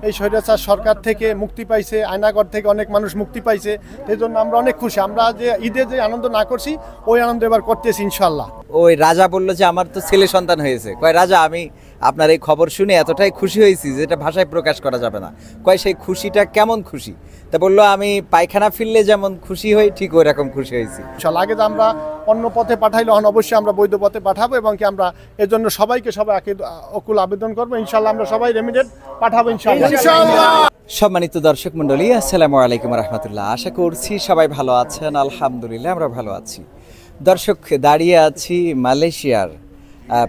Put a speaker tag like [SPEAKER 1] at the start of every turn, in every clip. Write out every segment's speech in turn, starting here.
[SPEAKER 1] এই স্বৈরাচার সরকার থেকে মুক্তি পাইছে, আয়নাগর থেকে অনেক মানুষ মুক্তি পাইছে। এই জন্য আমরা অনেক খুশি। আমরা যে ঈদে যে আনন্দ না করছি ওই আনন্দ এবার করতেছি ইনশাল্লাহ।
[SPEAKER 2] ওই রাজা বললো যে আমার তো ছেলে সন্তান হয়েছে। কয় রাজা আমি আপনার এই খবর শুনে এতটাই খুশি হয়েছি যেটা ভাষায় প্রকাশ করা যাবে না। কয় সেই খুশিটা কেমন খুশি? তা বললো আমি পায়খানা ফিরলে যেমন খুশি হই ঠিক ওই রকম খুশি হয়েছি।
[SPEAKER 1] ইনশাল্লাহ আগে তো আমরা অন্য পথে পাঠাইলে অবশ্যই আমরা বৈধ পথে পাঠাবো এবং কি আমরা এর জন্য সবাই অকুল আবেদন করবো। ইনশাল্লাহ আমরা সবাই রেমিটেন্স পাঠাবো ইনশাল্লাহ।
[SPEAKER 2] সম্মানিত দর্শক মণ্ডলী, আসসালামু আলাইকুম রহমতুল্লাহ। আশা করছি সবাই ভালো আছেন। আলহামদুলিল্লাহ আমরা ভালো আছি। দর্শক, দাঁড়িয়ে আছি মালয়েশিয়ার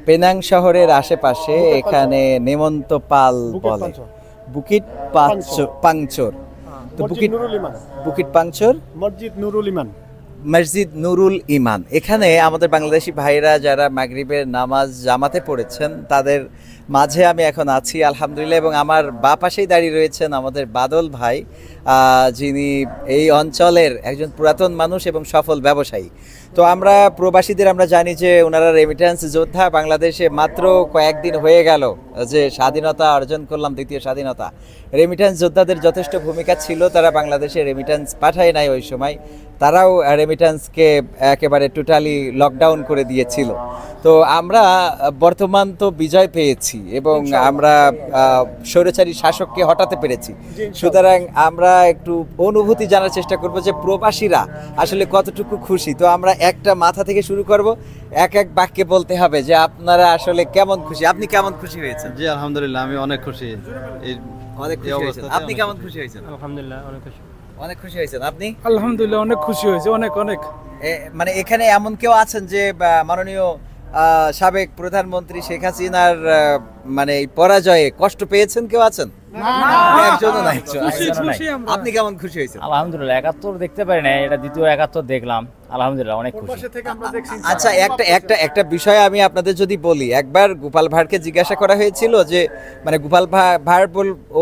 [SPEAKER 2] পেনাং শহরের আশেপাশে। এখানে নেমন্ত পাল বলে বুকিট পাংচর। তো বুকিট পাংচর মসজিদ নুরুল ইমান। এখানে আমাদের বাংলাদেশি ভাইরা যারা মাগরিবের নামাজ জামাতে পড়েছেন তাদের মাঝে আমি এখন আছি আলহামদুলিল্লাহ। এবং আমার বাঁ পাশেই দাঁড়িয়ে রয়েছেন আমাদের বাদল ভাই, যিনি এই অঞ্চলের একজন পুরাতন মানুষ এবং সফল ব্যবসায়ী। তো আমরা প্রবাসীদের আমরা জানি যে ওনারা রেমিটেন্স যোদ্ধা। বাংলাদেশে মাত্র কয়েকদিন হয়ে গেল যে স্বাধীনতা অর্জন করলাম, দ্বিতীয় স্বাধীনতা। রেমিটেন্স যোদ্ধাদের যথেষ্ট ভূমিকা ছিল। তারা বাংলাদেশে রেমিটেন্স পাঠায় নাই ওই সময়। তারাও রেমিটেন্সকে একেবারে টোটালি লকডাউন করে দিয়েছিল। তো আমরা বর্তমান তো বিজয় পেয়েছি এবং আমরা স্বৈরাচারী শাসককে হটাতে পেরেছি। সুতরাং আমরা একটু অনুভূতি জানার চেষ্টা করব যে প্রবাসীরা আসলে কতটুকু খুশি। তো আমরা একটা মাথা থেকে শুরু করব, এক এক বাক্যে বলতে হবে যে আপনারা আসলে কেমন খুশি। আপনি কেমন খুশি হয়েছেন?
[SPEAKER 3] জি আলহামদুলিল্লাহ, আমি অনেক খুশি।
[SPEAKER 2] অনেক খুশি হয়েছেন। আপনি কেমন খুশি হয়েছেন?
[SPEAKER 4] আলহামদুলিল্লাহ অনেক খুশি।
[SPEAKER 2] অনেক খুশি হয়েছেন আপনি?
[SPEAKER 4] আলহামদুলিল্লাহ অনেক খুশি হয়েছে, অনেক অনেক।
[SPEAKER 2] মানে এখানে এমন কেউ আছেন যে মাননীয় সাবেক প্রধানমন্ত্রী শেখ হাসিনার মানে এই পরাজয়ে কষ্ট পেয়েছেন? কেউ আছেন? একজনও নাই। আপনি কেমন খুশি হয়েছেন?
[SPEAKER 5] আলহামদুলিল্লাহ ৭১ দেখতে পারি না, এটা দ্বিতীয় ৭১ দেখলাম। আলহামদুলিল্লাহ অনেক খুশি।
[SPEAKER 2] আচ্ছা, একটা বিষয় আমি আপনাদের যদি বলি, একবার গোপাল ভাঁড়কে জিজ্ঞাসা করা হয়েছিল যে মানে গোপাল ভাঁড়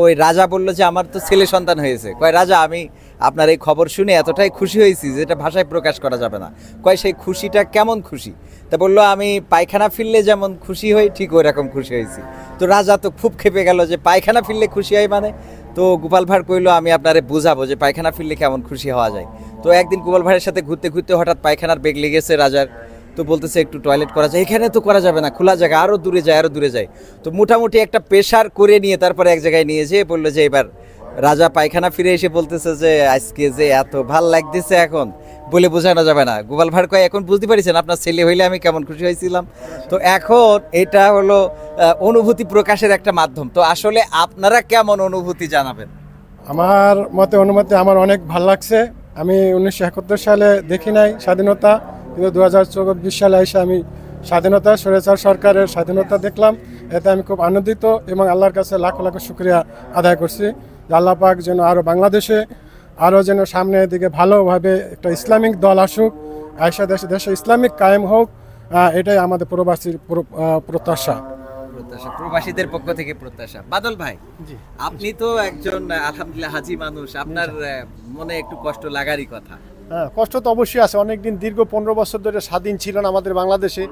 [SPEAKER 2] ওই রাজা বললো যে আমার তো ছেলে সন্তান হয়েছে। কয় রাজা আমি আপনার এই খবর শুনে এতটাই খুশি হয়েছি যেটা ভাষায় প্রকাশ করা যাবে না। কয় সেই খুশিটা কেমন খুশি? তা বললো আমি পায়খানা ফিরলে যেমন খুশি হই ঠিক ওই রকম খুশি হয়েছি। তো রাজা তো খুব ক্ষেপে গেল যে পায়খানা ফিরলে খুশি হয় মানে? তো গোপাল ভাঁড় কইলো আমি আপনারে বুঝাবো যে পায়খানা ফিরলে কেমন খুশি হওয়া যায়। তো একদিন গোপাল ভাঁড়ের সাথে ঘুরতে ঘুরতে হঠাৎ পায়খানার বেগ লেগেছে রাজার। তো বলতেছে একটু টয়লেট করা যায়। এখানে তো করা যাবে না, খোলা জায়গা, আরও দূরে যায়। তো মোটামুটি একটা প্রেশার করে নিয়ে তারপরে এক জায়গায় নিয়ে যেয়ে বললো যে এবার রাজা পায়খানা ফিরে এসে বলতেছে যে আজকে যে এত ভাল লাগতেছে এখন বলে বোঝানো যাবে না। গোপাল ভাঁড় কয় এখন বুঝতে পারছেন আপনার ছেলে হইলে আমি কেমন খুশি হয়েছিলাম। তো এখন এটা হলো অনুভূতি প্রকাশের একটা মাধ্যম। তো আসলে আপনারা কেমন অনুভূতি জানাবেন?
[SPEAKER 1] আমার মতে অনুমতি আমার অনেক ভাল লাগছে। আমি 1971 সালে দেখি নাই স্বাধীনতা, কিন্তু 2024 সালে এসে আমি স্বাধীনতা, স্বৈরাচার সরকারের স্বাধীনতা দেখলাম। এতে আমি খুব আনন্দিত এবং আল্লাহর কাছে লাখো লাখো শুকরিয়া আদায় করছি। আল্লাহ পাক যেন আরও বাংলাদেশে আরও যেন সামনের দিকে ভালোভাবে একটা ইসলামিক দল আসুক, আয়সা দেশে ইসলামিক কায়েম হোক, এটাই আমাদের প্রবাসীর প্রত্যাশা।
[SPEAKER 2] প্রবাসীদের পক্ষ থেকে প্রত্যাশা। বাদল ভাই, আপনি তো একজন আলহামদুলিল্লাহ হাজি মানুষ, আপনার মনে একটু কষ্ট লাগারই কথা।
[SPEAKER 1] হ্যাঁ, কষ্ট তো অবশ্যই আছে। অনেকদিন দীর্ঘ 15 বছর ধরে স্বাধীন ছিল না আমাদের বাংলাদেশে।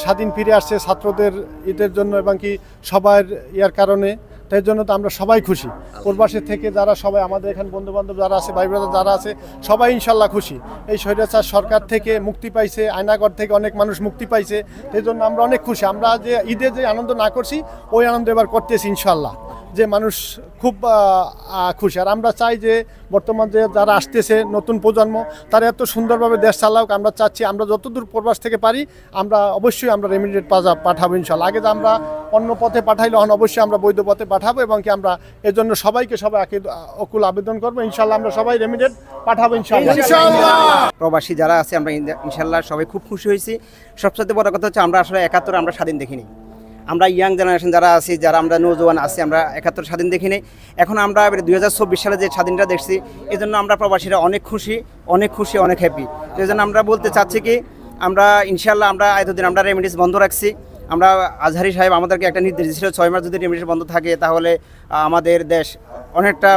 [SPEAKER 1] স্বাধীন ফিরে আসছে ছাত্রদের ঈদের জন্য এবং কি সবার ইয়ার কারণে। তাই জন্য তো আমরা সবাই খুশি। প্রবাসী থেকে যারা সবাই আমাদের এখানে বন্ধুবান্ধব যারা আছে, ভাই ব্রাদার যারা আছে, সবাই ইনশাল্লাহ খুশি। এই স্বৈরাচার সরকার থেকে মুক্তি পাইছে, আয়নাগর থেকে অনেক মানুষ মুক্তি পাইছে। সেই জন্য আমরা অনেক খুশি। আমরা যে ঈদে যে আনন্দ না করছি ওই আনন্দ এবার করতেছি ইনশাল্লাহ। যে মানুষ খুব খুশি। আর আমরা চাই যে বর্তমান যে যারা আসতেছে নতুন প্রজন্ম তারা এত সুন্দরভাবে দেশ চালাক। আমরা চাচ্ছি আমরা যতদূর প্রবাস থেকে পারি আমরা অবশ্যই আমরা রেমিটেন্স পাঠাবো ইনশাল্লাহ। আগে তো আমরা অন্য পথে পাঠাইলে অবশ্যই আমরা বৈধ পথে পাঠাবো এবং কি আমরা এর জন্য সবাই অকুল আবেদন করবো। ইনশাল্লাহ আমরা সবাই রেমিটেন্স পাঠাবো ইনশাল্লাহ।
[SPEAKER 6] প্রবাসী যারা আছে আমরা ইনশাল্লাহ সবাই খুব খুশি হয়েছি। সবচেয়ে বড় কথা হচ্ছে আমরা আসলে 71 আমরা স্বাধীন দেখিনি। আমরা ইয়াং জেনারেশন যারা আছি, যারা আমরা নৌজওয়ান আছি, আমরা 71 স্বাধীন দেখিনি। এখন আমরা 2024 সালে যে স্বাধীনটা দেখছি, এই জন্য আমরা প্রবাসীরা অনেক খুশি, অনেক হ্যাপি। এই জন্য আমরা বলতে চাচ্ছি কি আমরা ইনশাল্লাহ আমরা এতদিন আমরা রেমিটেন্স বন্ধ রাখছি। আমরা আজহারি সাহেব আমাদেরকে একটা নির্দেশ দিয়েছিল 6 মাস যদি রেমিটেন্স বন্ধ থাকে তাহলে আমাদের দেশ অনেকটা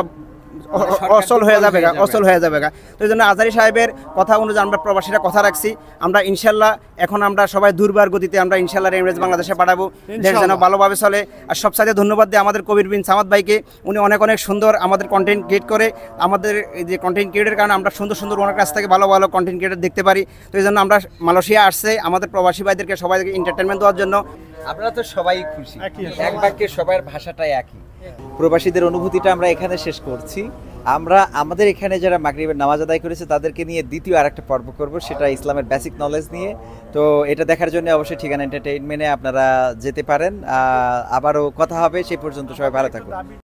[SPEAKER 6] অচল হয়ে যাবে অচল হয়ে যাবে তো এই জন্য আজহারী সাহেবের কথা অনুযায়ী আমরা প্রবাসীরা কথা রাখছি আমরা ইনশাল্লাহ এখন আমরা সবাই দুর্বার গতিতে আমরা ইনশাল্লাহ রেমিটেন্স বাংলাদেশে পাঠাবো দেশ যেন ভালোভাবে চলে আর সবসাথে ধন্যবাদ দিই আমাদের কবির বিন সামাদ ভাইকে উনি অনেক অনেক সুন্দর আমাদের কন্টেন্ট ক্রিয়েট করে আমাদের এই যে কন্টেন্ট ক্রিয়েটের কারণে আমরা সুন্দর সুন্দর ওনার কাছ থেকে ভালো ভালো কন্টেন্ট ক্রিয়েটার দেখতে পারি তো এই জন্য আমরা মালয়েশিয়া আসছে আমাদের প্রবাসী ভাইদেরকে সবাইকে এন্টারটেনমেন্ট দেওয়ার জন্য
[SPEAKER 2] আপনারা তো সবাই খুশি
[SPEAKER 1] একই।
[SPEAKER 2] এক বাক্যে সবার ভাষাটাই একই প্রবাসীদের অনুভূতিটা আমরা এখানে শেষ করছি আমরা আমাদের এখানে যারা মাগরিবের নামাজ আদায় করেছে তাদেরকে নিয়ে দ্বিতীয় আরেকটা পর্ব করব সেটা ইসলামের বেসিক নলেজ নিয়ে তো এটা দেখার জন্য অবশ্যই ঠিকানা এন্টারটেইনমেন্টে আপনারা যেতে পারেন আবারও কথা হবে সেই পর্যন্ত সবাই ভালো থাকুন